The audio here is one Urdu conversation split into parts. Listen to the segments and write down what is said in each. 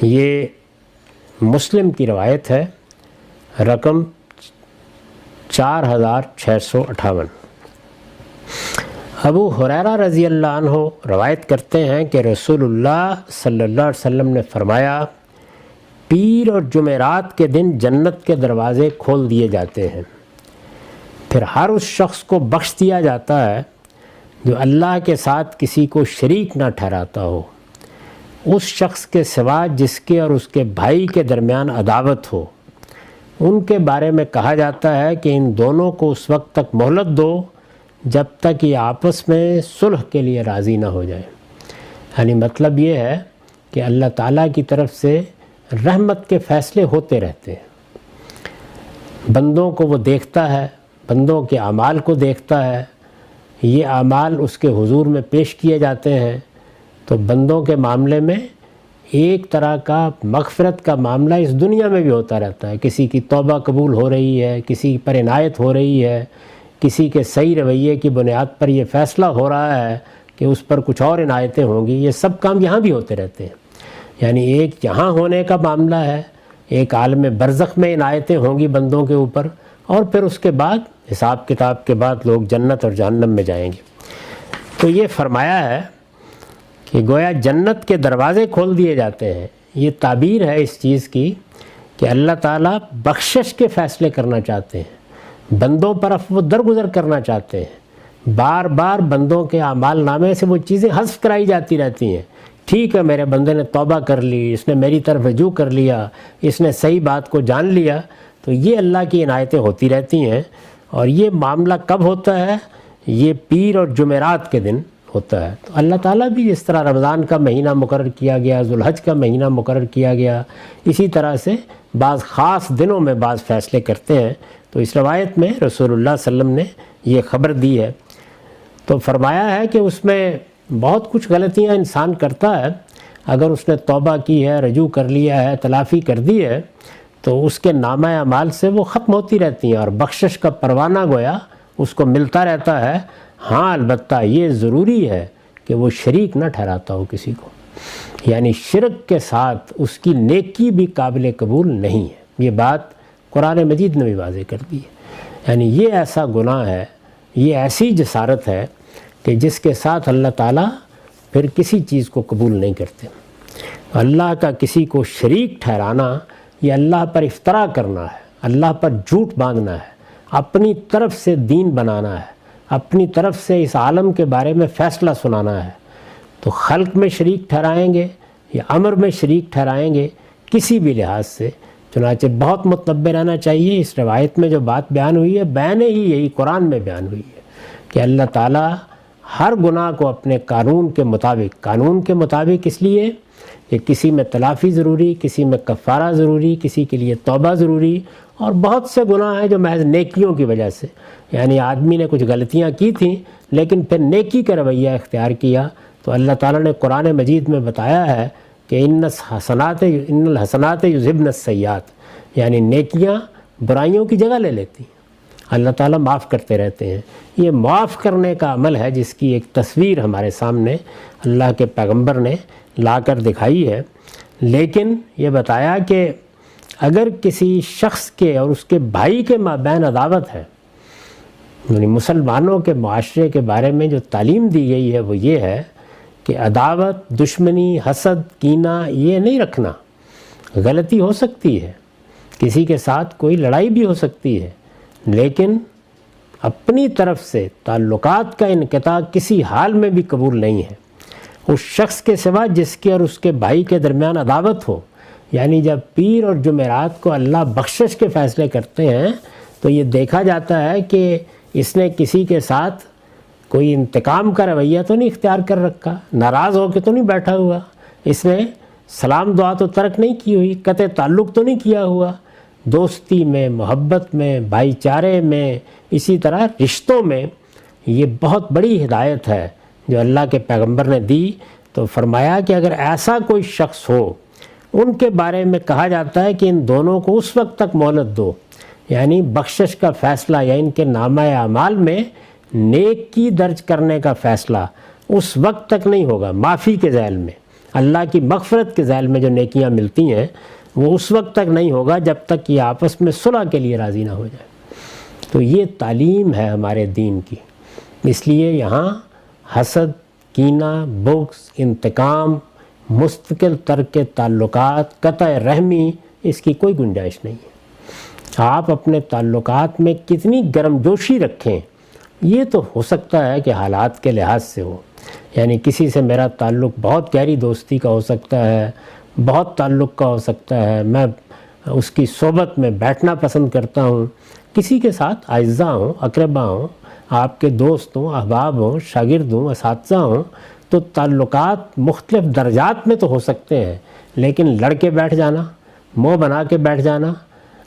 یہ مسلم کی روایت ہے، رقم 4658۔ ابو ہریرہ رضی اللہ عنہ روایت کرتے ہیں کہ رسول اللہ صلی اللہ علیہ وسلم نے فرمایا، پیر اور جمعرات کے دن جنت کے دروازے کھول دیے جاتے ہیں، پھر ہر اس شخص کو بخش دیا جاتا ہے جو اللہ کے ساتھ کسی کو شریک نہ ٹھہراتا ہو، اس شخص کے سوا جس کے اور اس کے بھائی کے درمیان عداوت ہو۔ ان کے بارے میں کہا جاتا ہے کہ ان دونوں کو اس وقت تک مہلت دو جب تک یہ آپس میں صلح کے لیے راضی نہ ہو جائیں۔ یعنی مطلب یہ ہے کہ اللہ تعالیٰ کی طرف سے رحمت کے فیصلے ہوتے رہتے ہیں، بندوں کو وہ دیکھتا ہے، بندوں کے اعمال کو دیکھتا ہے، یہ اعمال اس کے حضور میں پیش کیے جاتے ہیں، تو بندوں کے معاملے میں ایک طرح کا مغفرت کا معاملہ اس دنیا میں بھی ہوتا رہتا ہے، کسی کی توبہ قبول ہو رہی ہے، کسی پر عنایت ہو رہی ہے، کسی کے صحیح رویے کی بنیاد پر یہ فیصلہ ہو رہا ہے کہ اس پر کچھ اور عنایتیں ہوں گی، یہ سب کام یہاں بھی ہوتے رہتے ہیں۔ یعنی ایک یہاں ہونے کا معاملہ ہے، ایک عالم برزخ میں عنایتیں ہوں گی بندوں کے اوپر، اور پھر اس کے بعد حساب کتاب کے بعد لوگ جنت اور جہنم میں جائیں گے۔ تو یہ فرمایا ہے کہ گویا جنت کے دروازے کھول دیے جاتے ہیں۔ یہ تعبیر ہے اس چیز کی کہ اللہ تعالیٰ بخشش کے فیصلے کرنا چاہتے ہیں، بندوں پر عفو درگزر کرنا چاہتے ہیں، بار بار بندوں کے اعمال نامے سے وہ چیزیں حذف کرائی جاتی رہتی ہیں۔ ٹھیک ہے، میرے بندے نے توبہ کر لی، اس نے میری طرف رجوع کر لیا، اس نے صحیح بات کو جان لیا، تو یہ اللہ کی عنایتیں ہوتی رہتی ہیں۔ اور یہ معاملہ کب ہوتا ہے؟ یہ پیر اور جمعرات کے دن ہوتا ہے۔ تو اللہ تعالیٰ بھی جس طرح رمضان کا مہینہ مقرر کیا گیا، ذوالحج کا مہینہ مقرر کیا گیا، اسی طرح سے بعض خاص دنوں میں بعض فیصلے کرتے ہیں۔ تو اس روایت میں رسول اللہ صلی اللہ علیہ وسلم نے یہ خبر دی ہے، تو فرمایا ہے کہ اس میں بہت کچھ غلطیاں انسان کرتا ہے، اگر اس نے توبہ کی ہے، رجوع کر لیا ہے، تلافی کر دی ہے، تو اس کے نامہ اعمال سے وہ ختم ہوتی رہتی ہیں اور بخشش کا پروانہ گویا اس کو ملتا رہتا ہے۔ ہاں البتہ یہ ضروری ہے کہ وہ شریک نہ ٹھہراتا ہو کسی کو، یعنی شرک کے ساتھ اس کی نیکی بھی قابل قبول نہیں ہے۔ یہ بات قرآن مجید نے بھی واضح کر دی ہے۔ یعنی یہ ایسا گناہ ہے، یہ ایسی جسارت ہے کہ جس کے ساتھ اللہ تعالیٰ پھر کسی چیز کو قبول نہیں کرتے۔ اللہ کا کسی کو شریک ٹھہرانا، یہ اللہ پر افترا کرنا ہے، اللہ پر جھوٹ باندھنا ہے، اپنی طرف سے دین بنانا ہے، اپنی طرف سے اس عالم کے بارے میں فیصلہ سنانا ہے۔ تو خلق میں شریک ٹھہرائیں گے یا امر میں شریک ٹھہرائیں گے کسی بھی لحاظ سے، چنانچہ بہت متنبہ رہنا چاہیے۔ اس روایت میں جو بات بیان ہوئی ہے بیان ہی یہی قرآن میں بیان ہوئی ہے کہ اللہ تعالیٰ ہر گناہ کو اپنے قانون کے مطابق اس لیے کہ کسی میں تلافی ضروری، کسی میں کفارہ ضروری، کسی کے لیے توبہ ضروری، اور بہت سے گناہ ہیں جو محض نیکیوں کی وجہ سے، یعنی آدمی نے کچھ غلطیاں کی تھیں لیکن پھر نیکی کا رویہ اختیار کیا، تو اللہ تعالیٰ نے قرآن مجید میں بتایا ہے کہ ان الحسنات یذہبن السیئات، یعنی نیکیاں برائیوں کی جگہ لے لیتی ہیں، اللہ تعالیٰ معاف کرتے رہتے ہیں۔ یہ معاف کرنے کا عمل ہے جس کی ایک تصویر ہمارے سامنے اللہ کے پیغمبر نے لا کر دکھائی ہے۔ لیکن یہ بتایا کہ اگر کسی شخص کے اور اس کے بھائی کے مابین عداوت ہے، یعنی مسلمانوں کے معاشرے کے بارے میں جو تعلیم دی گئی ہے وہ یہ ہے کہ عداوت، دشمنی، حسد، کینہ یہ نہیں رکھنا۔ غلطی ہو سکتی ہے، کسی کے ساتھ کوئی لڑائی بھی ہو سکتی ہے، لیکن اپنی طرف سے تعلقات کا انقطاع کسی حال میں بھی قبول نہیں ہے اس شخص کے سوا جس کے اور اس کے بھائی کے درمیان عداوت ہو۔ یعنی جب پیر اور جمعرات کو اللہ بخشش کے فیصلے کرتے ہیں تو یہ دیکھا جاتا ہے کہ اس نے کسی کے ساتھ کوئی انتقام کا رویہ تو نہیں اختیار کر رکھا، ناراض ہو کے تو نہیں بیٹھا ہوا، اس نے سلام دعا تو ترک نہیں کی ہوئی، قطع تعلق تو نہیں کیا ہوا، دوستی میں، محبت میں، بھائی چارے میں، اسی طرح رشتوں میں یہ بہت بڑی ہدایت ہے جو اللہ کے پیغمبر نے دی۔ تو فرمایا کہ اگر ایسا کوئی شخص ہو، ان کے بارے میں کہا جاتا ہے کہ ان دونوں کو اس وقت تک مہلت دو، یعنی بخشش کا فیصلہ یا ان کے نامہ اعمال میں نیکی درج کرنے کا فیصلہ اس وقت تک نہیں ہوگا، معافی کے ذیل میں۔ اللہ کی مغفرت کے ذیل میں جو نیکیاں ملتی ہیں وہ اس وقت تک نہیں ہوگا جب تک کہ آپس میں صلح کے لیے راضی نہ ہو جائے۔ تو یہ تعلیم ہے ہمارے دین کی، اس لیے یہاں حسد، کینہ، بغض، انتقام، مستقل ترک تعلقات، قطع رحمی، اس کی کوئی گنجائش نہیں ہے۔ آپ اپنے تعلقات میں کتنی گرم جوشی رکھیں، یہ تو ہو سکتا ہے کہ حالات کے لحاظ سے ہو، یعنی کسی سے میرا تعلق بہت گہری دوستی کا ہو سکتا ہے، بہت تعلق کا ہو سکتا ہے، میں اس کی صحبت میں بیٹھنا پسند کرتا ہوں، کسی کے ساتھ اعزاء ہوں، اقربا ہوں، آپ کے دوست ہوں، احباب ہوں، شاگرد ہوں، اساتذہ ہوں، تو تعلقات مختلف درجات میں تو ہو سکتے ہیں، لیکن لڑ کے بیٹھ جانا، منہ بنا کے بیٹھ جانا،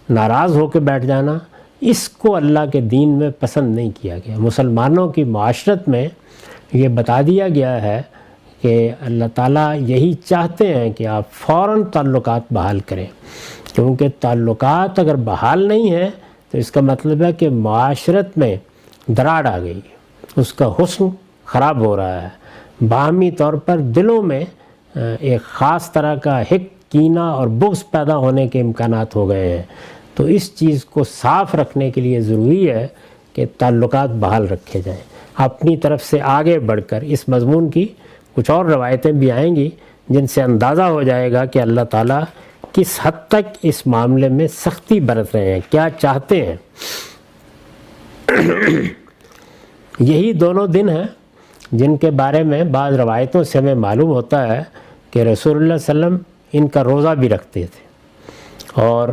ناراض ہو کے بیٹھ جانا، اس کو اللہ کے دین میں پسند نہیں کیا گیا۔ مسلمانوں کی معاشرت میں یہ بتا دیا گیا ہے کہ اللہ تعالیٰ یہی چاہتے ہیں کہ آپ فوراً تعلقات بحال کریں، کیونکہ تعلقات اگر بحال نہیں ہیں تو اس کا مطلب ہے کہ معاشرت میں دراڑ آ گئی، اس کا حسن خراب ہو رہا ہے، باہمی طور پر دلوں میں ایک خاص طرح کا حق، کینہ اور بغض پیدا ہونے کے امکانات ہو گئے ہیں۔ تو اس چیز کو صاف رکھنے کے لیے ضروری ہے کہ تعلقات بحال رکھے جائیں۔ اپنی طرف سے آگے بڑھ کر اس مضمون کی کچھ اور روایتیں بھی آئیں گی جن سے اندازہ ہو جائے گا کہ اللہ تعالیٰ کس حد تک اس معاملے میں سختی برت رہے ہیں، کیا چاہتے ہیں۔ یہی دونوں دن ہیں جن کے بارے میں بعض روایتوں سے ہمیں معلوم ہوتا ہے کہ رسول اللہ صلی اللہ علیہ وسلم ان کا روزہ بھی رکھتے تھے، اور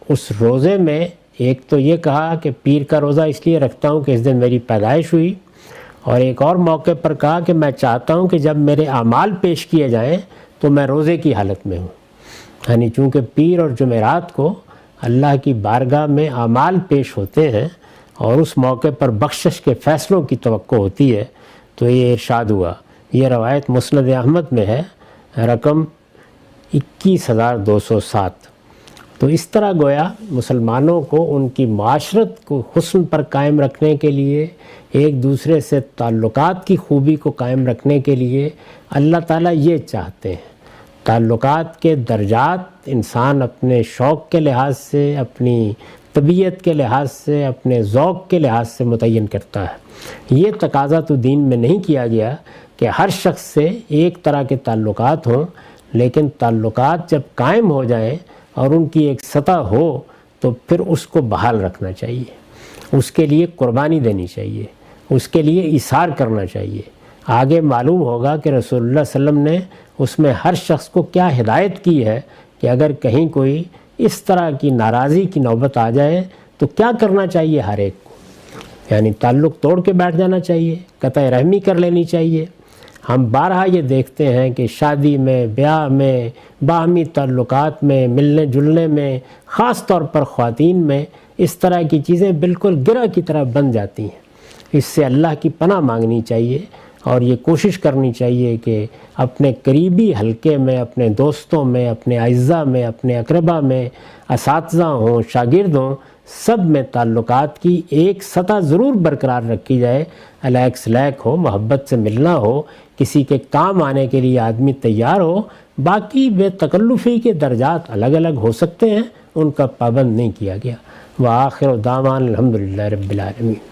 اس روزے میں ایک تو یہ کہا کہ پیر کا روزہ اس لیے رکھتا ہوں کہ اس دن میری پیدائش ہوئی، اور ایک اور موقع پر کہا کہ میں چاہتا ہوں کہ جب میرے اعمال پیش کیے جائیں تو میں روزے کی حالت میں ہوں، یعنی چونکہ پیر اور جمعرات کو اللہ کی بارگاہ میں اعمال پیش ہوتے ہیں اور اس موقع پر بخشش کے فیصلوں کی توقع ہوتی ہے، تو یہ ارشاد ہوا۔ یہ روایت مسند احمد میں ہے، رقم 21,207۔ تو اس طرح گویا مسلمانوں کو ان کی معاشرت کو حسن پر قائم رکھنے کے لیے، ایک دوسرے سے تعلقات کی خوبی کو قائم رکھنے کے لیے اللہ تعالیٰ یہ چاہتے ہیں۔ تعلقات کے درجات انسان اپنے شوق کے لحاظ سے، اپنی طبیعت کے لحاظ سے، اپنے ذوق کے لحاظ سے متعین کرتا ہے۔ یہ تقاضا تو دین میں نہیں کیا گیا کہ ہر شخص سے ایک طرح کے تعلقات ہوں، لیکن تعلقات جب قائم ہو جائیں اور ان کی ایک سطح ہو تو پھر اس کو بحال رکھنا چاہیے، اس کے لیے قربانی دینی چاہیے، اس کے لیے ایثار کرنا چاہیے۔ آگے معلوم ہوگا کہ رسول اللہ صلی اللہ علیہ وسلم نے اس میں ہر شخص کو کیا ہدایت کی ہے کہ اگر کہیں کوئی اس طرح کی ناراضی کی نوبت آ جائے تو کیا کرنا چاہیے ہر ایک کو، یعنی تعلق توڑ کے بیٹھ جانا چاہیے، قطع رحمی کر لینی چاہیے۔ ہم بارہا یہ دیکھتے ہیں کہ شادی میں، بیاہ میں، باہمی تعلقات میں، ملنے جلنے میں، خاص طور پر خواتین میں اس طرح کی چیزیں بالکل گرہ کی طرح بن جاتی ہیں۔ اس سے اللہ کی پناہ مانگنی چاہیے اور یہ کوشش کرنی چاہیے کہ اپنے قریبی حلقے میں، اپنے دوستوں میں، اپنے اعزاء میں، اپنے اقربا میں، اساتذہ ہوں، شاگرد ہوں، سب میں تعلقات کی ایک سطح ضرور برقرار رکھی جائے، الیک سلیک ہو، محبت سے ملنا ہو، کسی کے کام آنے کے لیے آدمی تیار ہو۔ باقی بے تکلفی کے درجات الگ الگ ہو سکتے ہیں، ان کا پابند نہیں کیا گیا۔ وآخر دعوانا الحمدللہ رب العالمین۔